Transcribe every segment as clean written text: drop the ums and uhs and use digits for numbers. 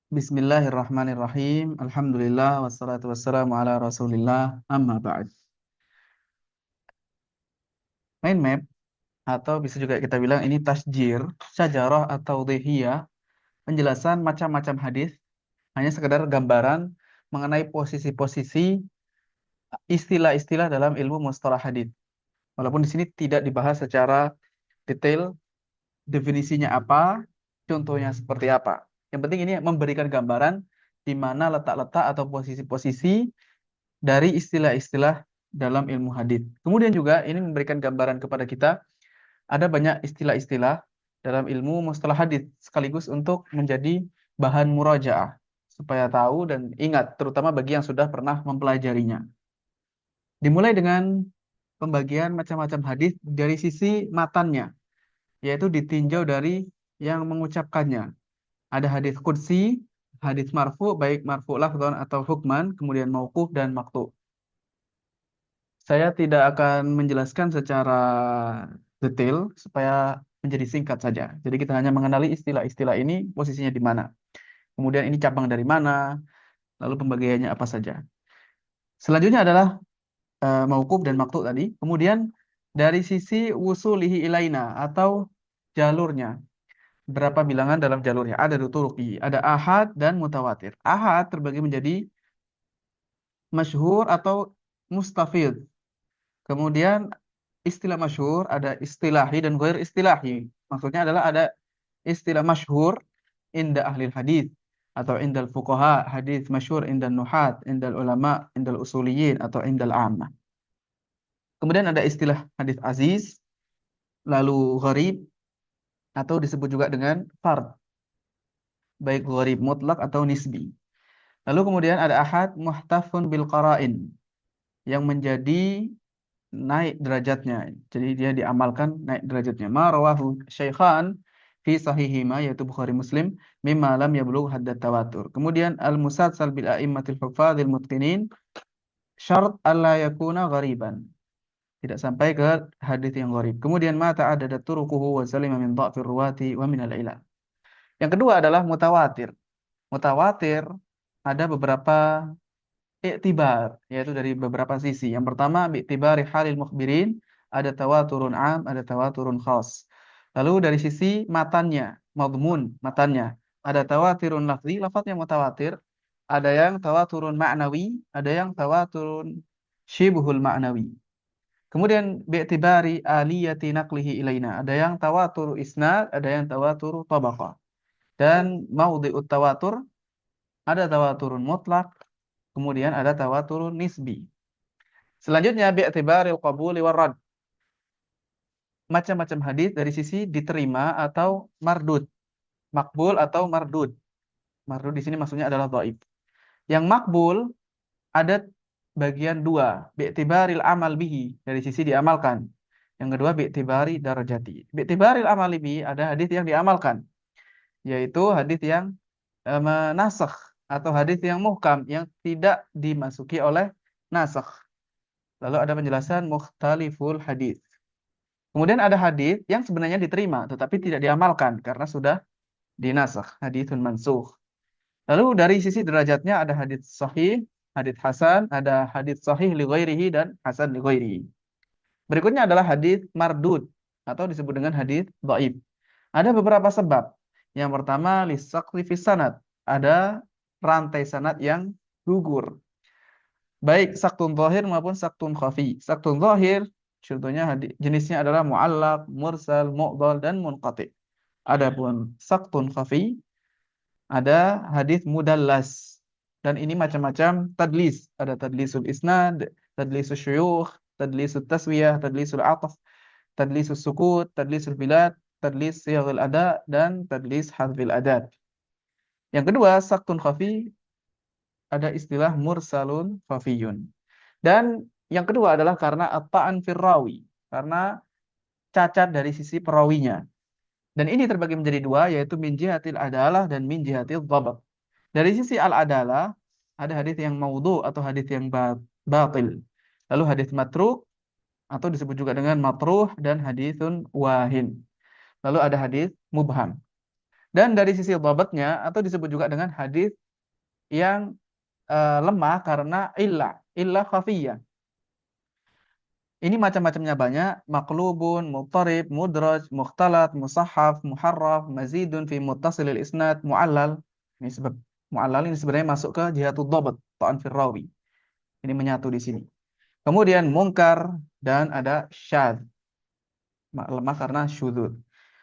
Bismillahirrahmanirrahim. Alhamdulillah wassalatu wassalamu ala Rasulillah. Amma ba'd. Mind map atau bisa juga kita bilang ini tasjir, syajarah atau dhihiyah, penjelasan macam-macam hadis, hanya sekedar gambaran mengenai posisi-posisi istilah-istilah dalam ilmu mustalah hadis. Walaupun di sini tidak dibahas secara detail definisinya apa, contohnya seperti apa. Yang penting ini memberikan gambaran di mana letak-letak atau posisi-posisi dari istilah-istilah dalam ilmu hadis. Kemudian juga ini memberikan gambaran kepada kita ada banyak istilah-istilah dalam ilmu mustalah hadis sekaligus untuk menjadi bahan murajaah supaya tahu dan ingat terutama bagi yang sudah pernah mempelajarinya. Dimulai dengan pembagian macam-macam hadis dari sisi matannya, yaitu ditinjau dari yang mengucapkannya. Ada hadis qudsi, hadis marfu, baik marfu lafdhan atau hukman, kemudian mauquf dan maqtu'. Saya tidak akan menjelaskan secara detail supaya menjadi singkat saja. Jadi kita hanya mengenali istilah-istilah ini posisinya di mana. Kemudian ini cabang dari mana, lalu pembagiannya apa saja. Selanjutnya adalah mauquf dan maqtu' tadi. Kemudian dari sisi wusulihi ilaina atau jalurnya. Berapa bilangan dalam jalurnya? Ada turuqi, ada ahad dan mutawatir. Ahad terbagi menjadi masyhur atau mustafid. Kemudian istilah masyhur ada istilahi dan ghair istilahi. Maksudnya adalah ada istilah masyhur inda ahli hadis atau indal fuqaha, hadis masyhur indal nuhat, indal ulama, indal usuliyin atau indal ammah. Kemudian ada istilah hadis aziz, lalu gharib atau disebut juga dengan fard, baik gharib mutlak atau nisbi. Lalu kemudian ada ahad muhtafun bil qara'in yang menjadi naik derajatnya. Jadi dia diamalkan naik derajatnya. Ma rawahu syaikhan fi sahihima yaitu Bukhari Muslim mimma lam yablugh haddat tawatur. Kemudian al-musadsal bil a'immatil huffadhil mutqinin syarat alla yakuna ghariban. Tidak sampai ke hadis yang gharib. Kemudian ma ta'addadat turuquhu wa salima min dha'fir ruwati wa min al-ilal. Yang kedua adalah mutawatir. Mutawatir ada beberapa iktibar, yaitu dari beberapa sisi. Yang pertama, bi'tibari halil mukhbirin, ada tawaturun am, ada tawaturun khas. Lalu dari sisi matannya, madmun, matannya, ada tawatirun lafzi, lafadznya mutawatir, ada yang tawaturun ma'nawi, ada yang tawaturun syibhul ma'nawi. Kemudian bi'tibari aliyati naqlihi ilaina, ada yang tawaturu isnad, ada yang tawaturu tabaqah. Dan maudhi'ut tawatur, ada tawaturun mutlak, kemudian ada tawaturun nisbi. Selanjutnya bi'tibaril qabuli warad. Macam-macam hadis dari sisi diterima atau mardud. Makbul atau mardud. Mardud di sini maksudnya adalah dhaif. Yang makbul ada bagian dua, bi'tibaril amal bihi, dari sisi diamalkan. Yang kedua bi'tibari darajati. Bi'tibaril amal bihi ada hadis yang diamalkan, yaitu hadis yang menasakh atau hadis yang muhkam yang tidak dimasuki oleh nasakh. Lalu ada penjelasan mukhtaliful hadis. Kemudian ada hadis yang sebenarnya diterima tetapi tidak diamalkan karena sudah dinasakh, haditsun mansukh. Lalu dari sisi derajatnya ada hadis sahih, hadis hasan, ada hadis sahih li ghairihi dan hasan li ghairihi. Berikutnya adalah hadis mardud atau disebut dengan hadis dhaif. Ada beberapa sebab. Yang pertama lisaqti fis sanad, ada rantai sanad yang gugur. Baik saktun zahir maupun saktun khafi. Saktun zahir contohnya jenisnya adalah mu'allaq, mursal, mu'dhal dan munqati. Adapun saktun khafi ada hadis mudallas dan ini macam-macam tadlis. Ada tadlisul isnad, tadlisul syuyukh, tadlisul taswiyah, tadlisul ataf, tadlisul sukut, tadlisul bilad, tadlis siyaghul ada dan tadlis hadfil adat. Yang kedua, saktun khafi ada istilah mursalun khafiyun. Dan yang kedua adalah karena at-ta'an firrawi, karena cacat dari sisi perawinya. Dan ini terbagi menjadi dua, yaitu min jihatil adalah dan min jihatil dhabt. Dari sisi al-adalah, ada hadis yang maudhu atau hadis yang batil. Lalu hadis matruk atau disebut juga dengan matruh dan hadisun wahin. Lalu ada hadis mubham. Dan dari sisi dhabatnya atau disebut juga dengan hadis yang lemah karena illah khafiyah. Ini macam-macamnya banyak, maqlubun, muttarib, mudraj, mukhtalat, musahhaf, muharraf, mazidun fi muttasilil isnad, mu'allal. Ini sebab mu'allal ini sebenarnya masuk ke jihatud dhabat, ta'an fil rawi. Ini menyatu di sini. Kemudian mungkar dan ada syadz, lemah karena syudzud.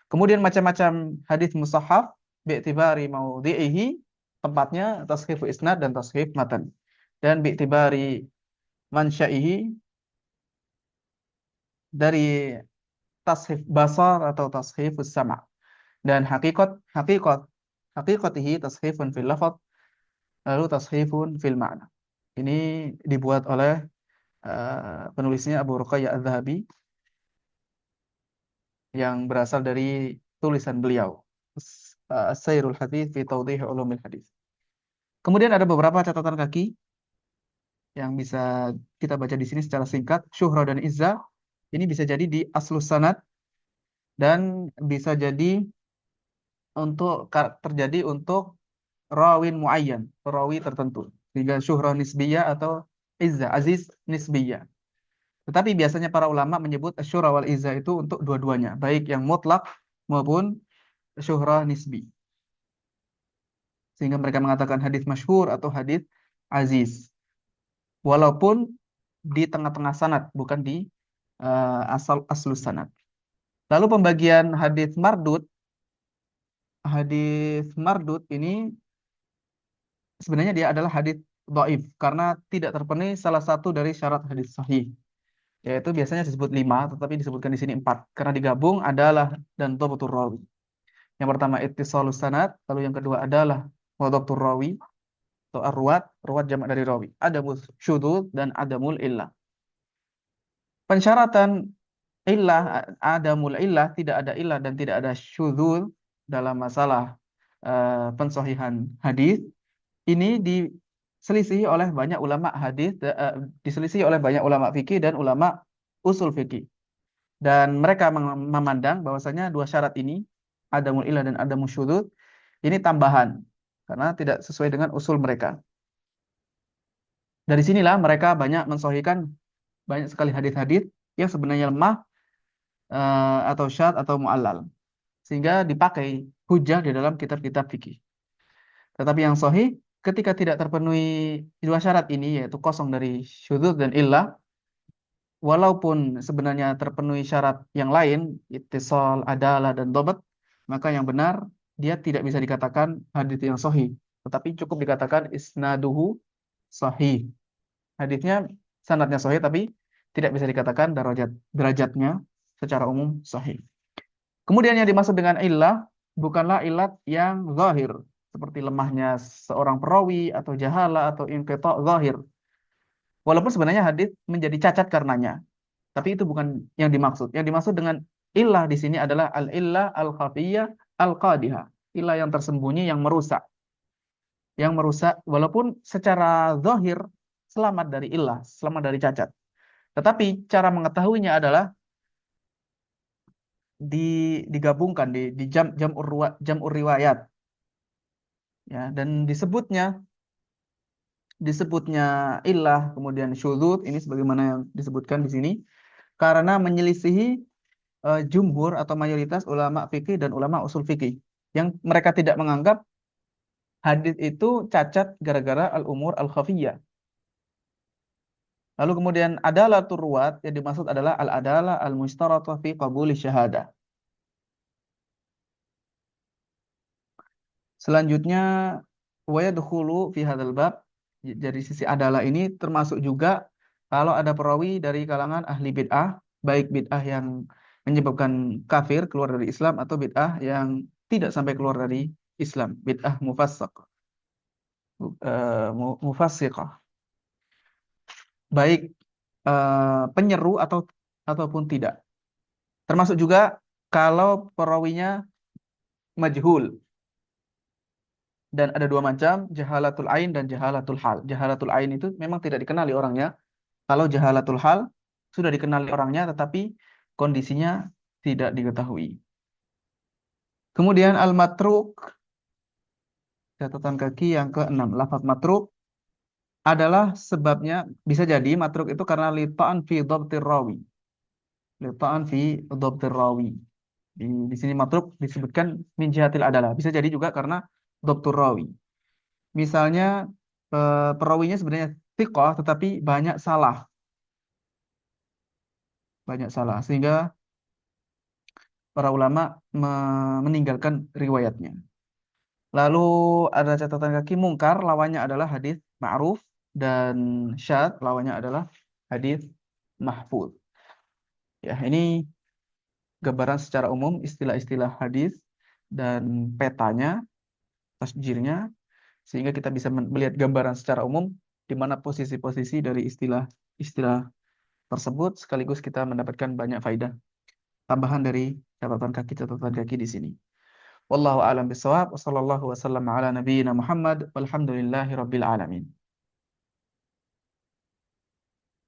Kemudian macam-macam hadis musahhaf bi'tibari maudhi'ihi, tempatnya tashif isnad dan tashif matan. Dan bi'tibari mansya'ihi, dari tashif basar atau tashif sama. Dan hakikatihi tashifun fil lafadz, lalu tashifun fil ma'na. Ini dibuat oleh penulisnya Abu Ruqayyah Adz-Dzahabi yang berasal dari tulisan beliau, As-Sairul Hadits fi Tawdih Ulumil Hadits. Kemudian ada beberapa catatan kaki yang bisa kita baca di sini secara singkat. Syuhrah dan izzah ini bisa jadi di aslus sanad dan bisa jadi terjadi untuk rawin muayyan, rawi tertentu. Sehingga syuhrah nisbiyah atau izzah, aziz nisbiyah. Tetapi biasanya para ulama menyebut syuhrah wal izzah itu untuk dua-duanya, baik yang mutlak maupun syuhrah nisbi. Sehingga mereka mengatakan hadis masyhur atau hadis aziz. Walaupun di tengah-tengah sanad, bukan di aslus sanad. Lalu pembagian hadis mardud ini sebenarnya dia adalah hadis dhaif karena tidak terpenuhi salah satu dari syarat hadis sahih, yaitu biasanya disebut 5 tetapi disebutkan di sini 4 karena digabung adalah dan dhabutur rawi. Yang pertama ittisalus sanad, lalu yang kedua adalah wadhabtur rawi atau ruwat jamak dari rawi, adamul syudzuz dan adamul illah. Pensyaratan illah, adamul illah, tidak ada illah dan tidak ada syudzuz dalam masalah pensahihan hadis ini diselisihi oleh banyak ulama hadis, diselisihi oleh banyak ulama fikih dan ulama usul fikih. Dan mereka memandang bahwasanya dua syarat ini, adamul illah dan adamul syudzuz, ini tambahan karena tidak sesuai dengan usul mereka. Dari sinilah mereka banyak mensahihkan banyak sekali hadis-hadis yang sebenarnya lemah atau syadz atau mu'allal, sehingga dipakai hujah di dalam kitab-kitab fikih. Tetapi yang sahih ketika tidak terpenuhi dua syarat ini, yaitu kosong dari syudzuz dan illah, walaupun sebenarnya terpenuhi syarat yang lain, ittisal, adalah dan dhabt, maka yang benar dia tidak bisa dikatakan hadis yang sahih, tetapi cukup dikatakan isnaduhu sahih. Hadisnya sanadnya sahih tapi tidak bisa dikatakan derajatnya secara umum sahih. Kemudian yang dimaksud dengan illah bukanlah ilat yang zahir, seperti lemahnya seorang perawi atau jahala atau inqita' zahir. Walaupun sebenarnya hadis menjadi cacat karenanya, tapi itu bukan yang dimaksud. Yang dimaksud dengan illah di sini adalah al-illah al-khafiyah al-qadihah, illah yang tersembunyi yang merusak. Yang merusak walaupun secara zahir selamat dari illah, selamat dari cacat. Tetapi cara mengetahuinya adalah digabungkan di jam'ur riwayat. Ya, dan disebutnya illah kemudian syudzuz ini sebagaimana yang disebutkan di sini karena menyelisihi jumhur atau mayoritas ulama fikih dan ulama usul fikih yang mereka tidak menganggap hadis itu cacat gara-gara al-umur al-khafiyah. Lalu kemudian adalatur ruwat yang dimaksud adalah al-adalah al-mushtaratah fi qabuli syahadah. Selanjutnya wa yadkhulu fi hadzal bab, dari sisi adalah ini termasuk juga kalau ada perawi dari kalangan ahli bid'ah, baik bid'ah yang menyebabkan kafir keluar dari Islam atau bid'ah yang tidak sampai keluar dari Islam, bid'ah mufassiqah, baik penyeru ataupun tidak. Termasuk juga kalau perawinya majhul. Dan ada dua macam, jahalatul ain dan jahalatul hal. Jahalatul ain itu memang tidak dikenali orangnya. Kalau jahalatul hal sudah dikenali orangnya tetapi kondisinya tidak diketahui. Kemudian al-matruk, catatan kaki yang keenam. Lafaz matruk adalah sebabnya, bisa jadi matruk itu karena litaan fi dhabtir rawi. Litaan fi dhabtir rawi. Di sini matruk disebutkan min jihatil adalah. Bisa jadi juga karena dhabtur rawi. Misalnya perawinya sebenarnya thiqah tetapi banyak salah. Banyak salah. Sehingga para ulama meninggalkan riwayatnya. Lalu ada catatan kaki mungkar, lawannya adalah hadis ma'ruf, dan syad lawannya adalah hadis mahfuz. Ya, ini gambaran secara umum istilah-istilah hadis dan petanya, tasjirnya, sehingga kita bisa melihat gambaran secara umum di mana posisi-posisi dari istilah-istilah tersebut, sekaligus kita mendapatkan banyak faidah tambahan dari catatan kaki di sini. Wallahu a'lam bishawab. Wassallallahu wasallam ala nabiyyina Muhammad walhamdulillahi rabbil alamin.